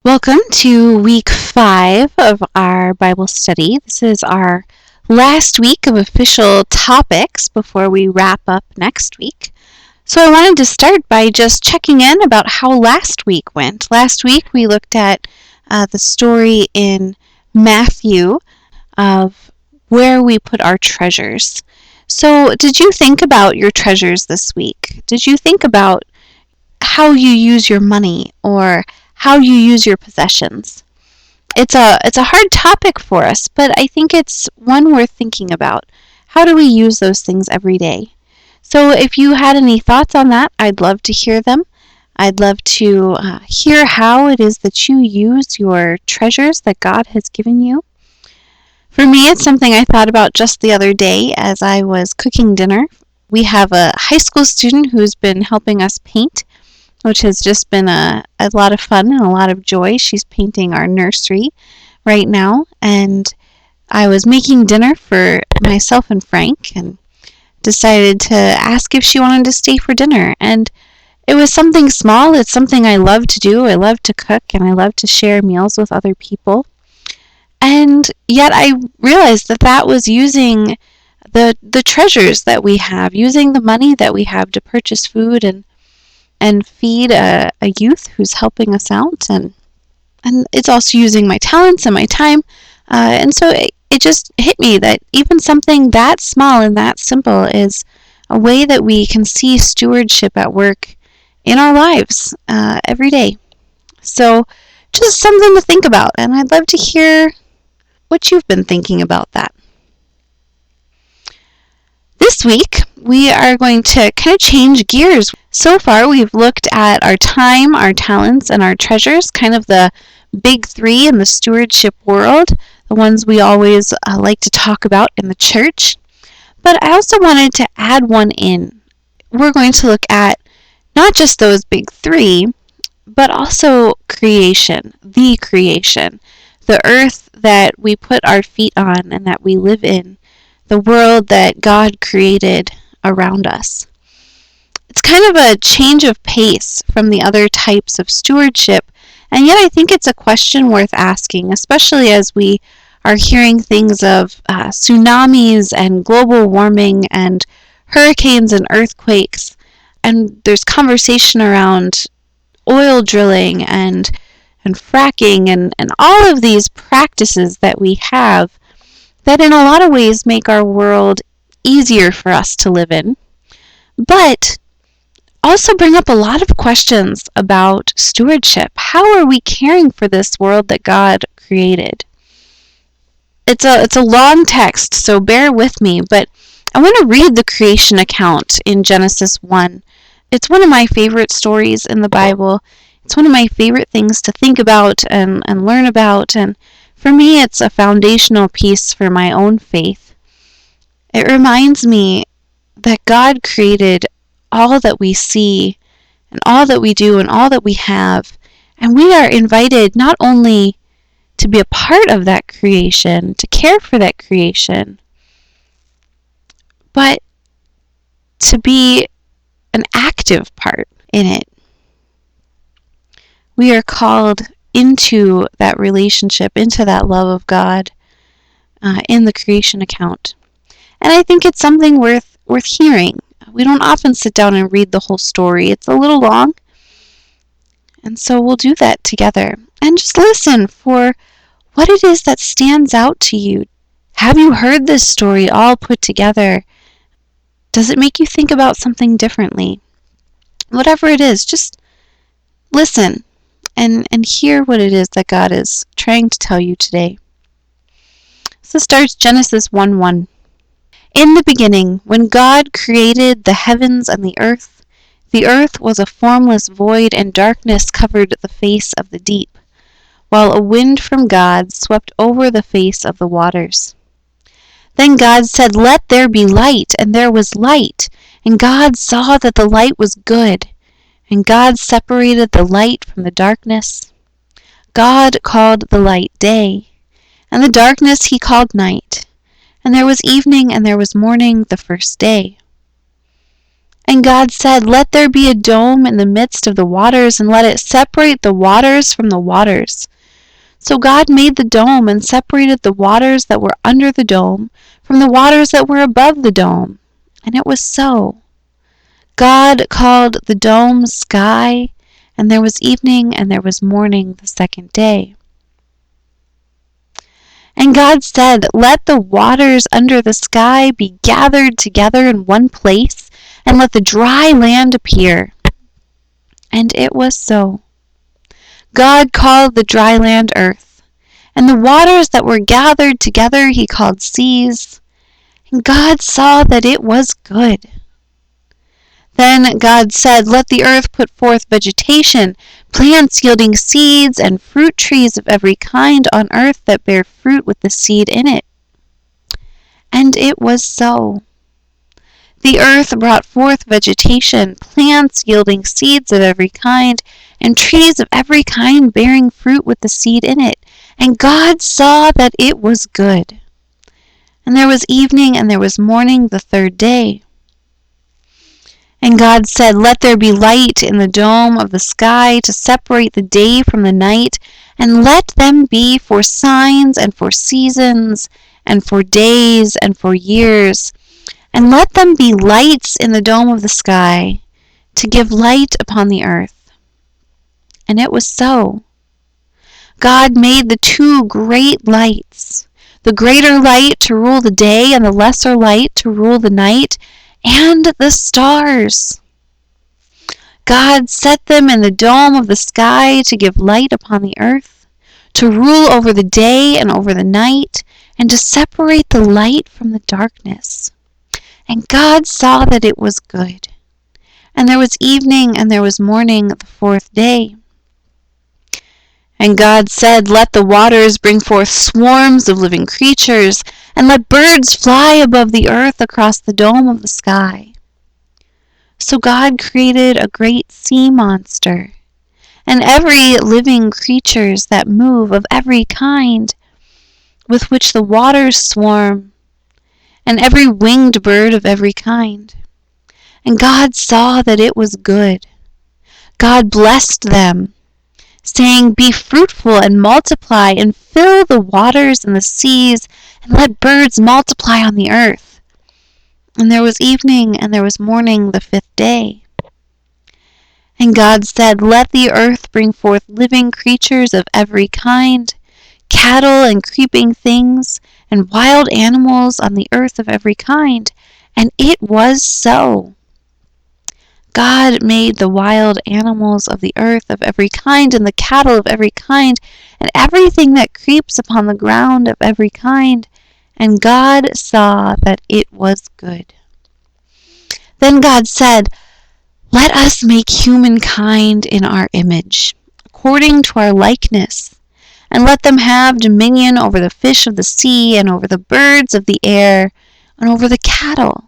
Welcome to week 5 of our Bible study. This is our last week of official topics before we wrap up next week. So I wanted to start by just checking in about how last week went. Last week we looked at the story in Matthew of where we put our treasures. So did you think about your treasures this week? Did you think about how you use your money or how you use your possessions? It's a hard topic for us, but I think it's one worth thinking about. How do we use those things every day? So if you had any thoughts on that, I'd love to hear them. I'd love to hear how it is that you use your treasures that God has given you. For me, it's something I thought about just the other day as I was cooking dinner. We have a high school student who's been helping us paint, which has just been a lot of fun and a lot of joy. She's painting our nursery right now, and I was making dinner for myself and Frank and decided to ask if she wanted to stay for dinner. And it was something small. It's something I love to do. I love to cook, and I love to share meals with other people. And yet I realized that was using the treasures that we have, using the money that we have to purchase food and feed a youth who's helping us out, and it's also using my talents and my time, and so it just hit me that even something that small and that simple is a way that we can see stewardship at work in our lives every day. So just something to think about, and I'd love to hear what you've been thinking about that. This week, we are going to kind of change gears. So far, we've looked at our time, our talents, and our treasures, kind of the big three in the stewardship world, the ones we always like to talk about in the church. But I also wanted to add one in. We're going to look at not just those big three, but also creation, the earth that we put our feet on and that we live in, the world that God created around us. It's kind of a change of pace from the other types of stewardship, and yet I think it's a question worth asking, especially as we are hearing things of tsunamis and global warming and hurricanes and earthquakes, and there's conversation around oil drilling and fracking and all of these practices that we have that in a lot of ways make our world easier for us to live in, but also bring up a lot of questions about stewardship. How are we caring for this world that God created? It's a long text, so bear with me, but I want to read the creation account in Genesis 1. It's one of my favorite stories in the Bible. It's one of my favorite things to think about and learn about, and for me, it's a foundational piece for my own faith. It reminds me that God created all that we see and all that we do and all that we have, and we are invited not only to be a part of that creation, to care for that creation, but to be an active part in it. We are called into that relationship, into that love of God in the creation account. And I think it's something worth hearing. We don't often sit down and read the whole story. It's a little long. And so we'll do that together. And just listen for what it is that stands out to you. Have you heard this story all put together? Does it make you think about something differently? Whatever it is, just listen and hear what it is that God is trying to tell you today. So starts Genesis 1:1. In the beginning, when God created the heavens and the earth was a formless void, and darkness covered the face of the deep, while a wind from God swept over the face of the waters. Then God said, "Let there be light," and there was light. And God saw that the light was good. And God separated the light from the darkness. God called the light day, and the darkness he called night. And there was evening and there was morning the first day. And God said, "Let there be a dome in the midst of the waters, and let it separate the waters from the waters." So God made the dome and separated the waters that were under the dome from the waters that were above the dome. And it was so. God called the dome sky, and there was evening and there was morning the second day. And God said, "Let the waters under the sky be gathered together in one place, and let the dry land appear." And it was so. God called the dry land earth, and the waters that were gathered together he called seas. And God saw that it was good. Then God said, "Let the earth put forth vegetation, plants yielding seeds, and fruit trees of every kind on earth that bear fruit with the seed in it." And it was so. The earth brought forth vegetation, plants yielding seeds of every kind, and trees of every kind bearing fruit with the seed in it. And God saw that it was good. And there was evening and there was morning the third day. And God said, "Let there be light in the dome of the sky to separate the day from the night, and let them be for signs and for seasons and for days and for years. And let them be lights in the dome of the sky to give light upon the earth." And it was so. God made the two great lights, the greater light to rule the day and the lesser light to rule the night, and the stars. God set them in the dome of the sky to give light upon the earth, to rule over the day and over the night, and to separate the light from the darkness. And God saw that it was good. And there was evening and there was morning the fourth day. And God said, "Let the waters bring forth swarms of living creatures, and let birds fly above the earth across the dome of the sky." So God created a great sea monster, and every living creatures that move of every kind, with which the waters swarm, and every winged bird of every kind. And God saw that it was good. God blessed them, saying, "Be fruitful and multiply, and fill the waters and the seas, and let birds multiply on the earth." And there was evening and there was morning the fifth day. And God said, "Let the earth bring forth living creatures of every kind, cattle and creeping things, and wild animals on the earth of every kind." And it was so. God made the wild animals of the earth of every kind, and the cattle of every kind, and everything that creeps upon the ground of every kind. And God saw that it was good. Then God said, "Let us make humankind in our image, according to our likeness, and let them have dominion over the fish of the sea, and over the birds of the air, and over the cattle,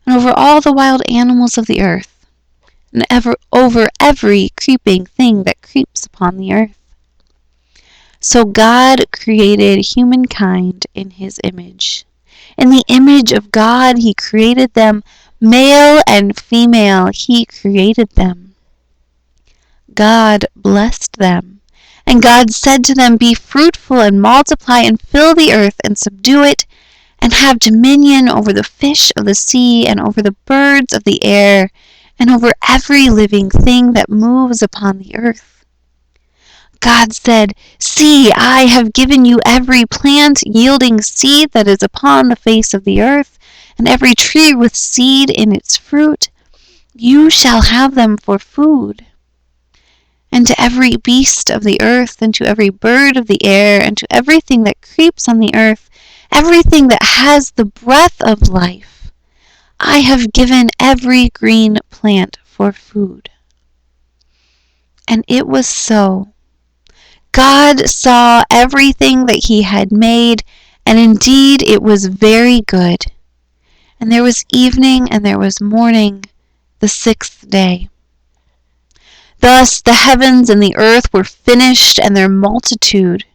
and over all the wild animals of the earth, and over every creeping thing that creeps upon the earth." So God created humankind in his image. In the image of God he created them, male and female he created them. God blessed them. And God said to them, "Be fruitful and multiply and fill the earth and subdue it, and have dominion over the fish of the sea and over the birds of the air and over every living thing that moves upon the earth." God said, "See, I have given you every plant yielding seed that is upon the face of the earth, and every tree with seed in its fruit. You shall have them for food. And to every beast of the earth, and to every bird of the air, and to everything that creeps on the earth, everything that has the breath of life, I have given every green plant for food." And it was so. God saw everything that he had made, and indeed it was very good. And there was evening and there was morning the sixth day. Thus the heavens and the earth were finished, and their multitude.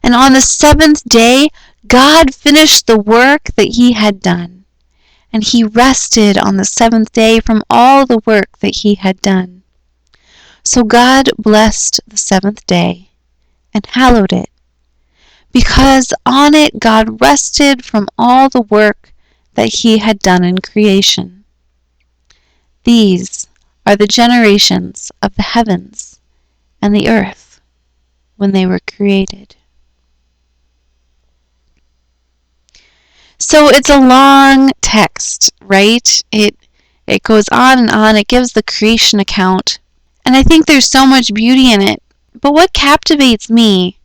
And on the seventh day God finished the work that he had done, and he rested on the seventh day from all the work that he had done. So God blessed the seventh day and hallowed it, because on it God rested from all the work that he had done in creation. These are the generations of the heavens and the earth when they were created. So it's a long text, right? It goes on and on. It gives the creation account. And I think there's so much beauty in it. But what captivates me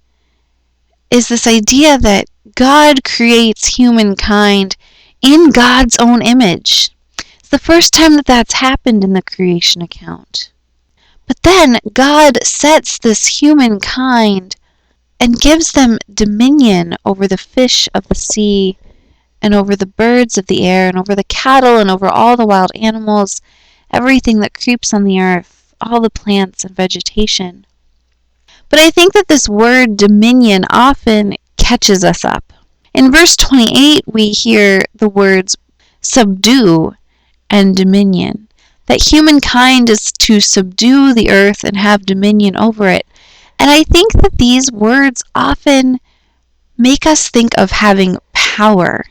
is this idea that God creates humankind in God's own image. It's the first time that that's happened in the creation account. But then God sets this humankind and gives them dominion over the fish of the sea and over the birds of the air and over the cattle and over all the wild animals, everything that creeps on the earth, all the plants and vegetation. But I think that this word dominion often catches us up. In verse 28, we hear the words subdue and dominion, that humankind is to subdue the earth and have dominion over it. And I think that these words often make us think of having power.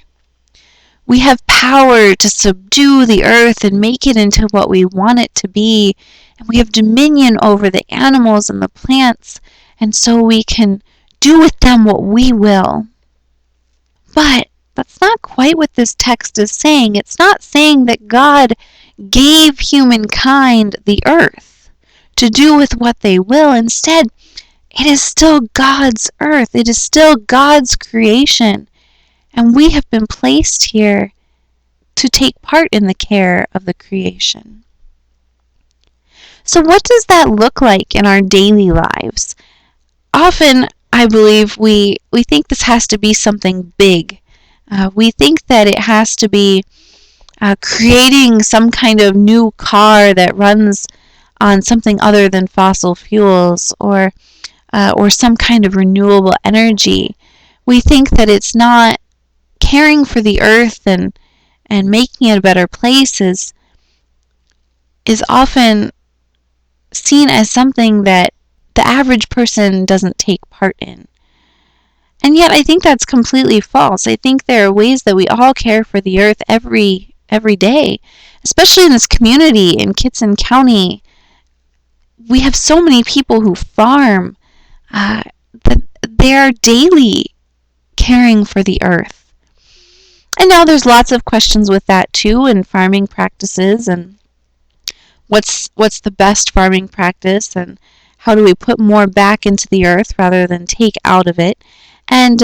We have power to subdue the earth and make it into what we want it to be. And we have dominion over the animals and the plants, and so we can do with them what we will. But that's not quite what this text is saying. It's not saying that God gave humankind the earth to do with what they will. Instead, it is still God's earth. It is still God's creation. And we have been placed here to take part in the care of the creation. So what does that look like in our daily lives? Often, I believe, we think this has to be something big. We think that it has to be creating some kind of new car that runs on something other than fossil fuels, or some kind of renewable energy. We think that it's not caring for the earth and making it a better place is often seen as something that the average person doesn't take part in. And yet I think that's completely false. I think there are ways that we all care for the earth every day, especially in this community in Kitson County. We have so many people who farm that they are daily caring for the earth. And now there's lots of questions with that too, and farming practices, and what's the best farming practice, and how do we put more back into the earth rather than take out of it. And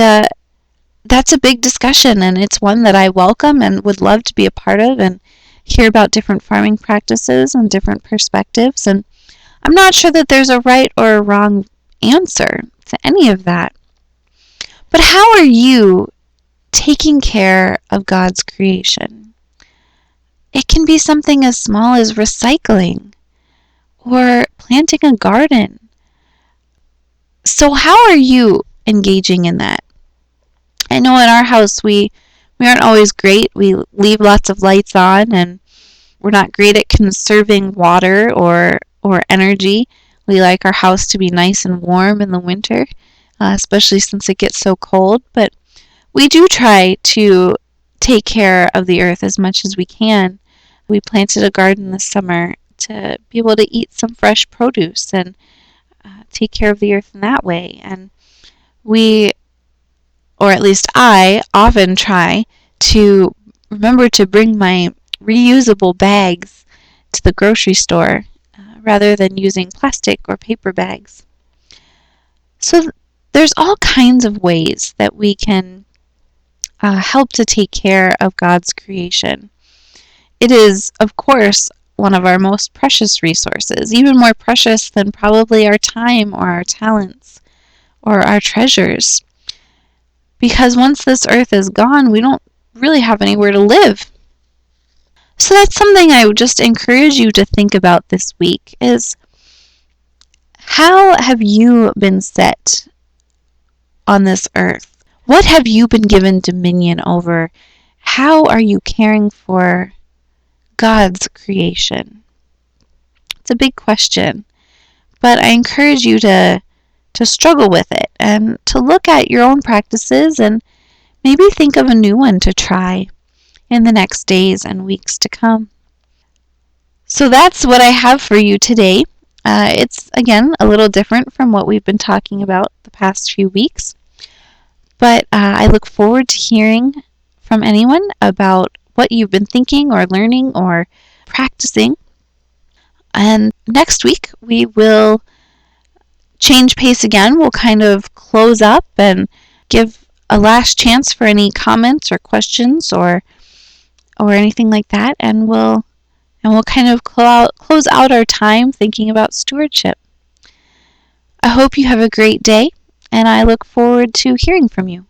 that's a big discussion, and it's one that I welcome and would love to be a part of and hear about different farming practices and different perspectives. And I'm not sure that there's a right or a wrong answer to any of that. But how are you taking care of God's creation? It can be something as small as recycling or planting a garden. So how are you engaging in that? I know in our house we aren't always great. We leave lots of lights on, and we're not great at conserving water or energy. We like our house to be nice and warm in the winter, especially since it gets so cold. But we do try to take care of the earth as much as we can. We planted a garden this summer to be able to eat some fresh produce and take care of the earth in that way. And we, or at least I, often try to remember to bring my reusable bags to the grocery store rather than using plastic or paper bags. So there's all kinds of ways that we can help to take care of God's creation. It is, of course, one of our most precious resources, even more precious than probably our time or our talents or our treasures. Because once this earth is gone, we don't really have anywhere to live. So that's something I would just encourage you to think about this week, is how have you been set on this earth? What have you been given dominion over? how are you caring for God's creation? It's a big question, but I encourage you to struggle with it and to look at your own practices and maybe think of a new one to try in the next days and weeks to come. So that's what I have for you today. It's, again, a little different from what we've been talking about the past few weeks, but I look forward to hearing from anyone about what you've been thinking or learning or practicing. And next week, we will change pace again. We'll kind of close up and give a last chance for any comments or questions or anything like that, and we'll kind of close out our time thinking about stewardship. I hope you have a great day, and I look forward to hearing from you.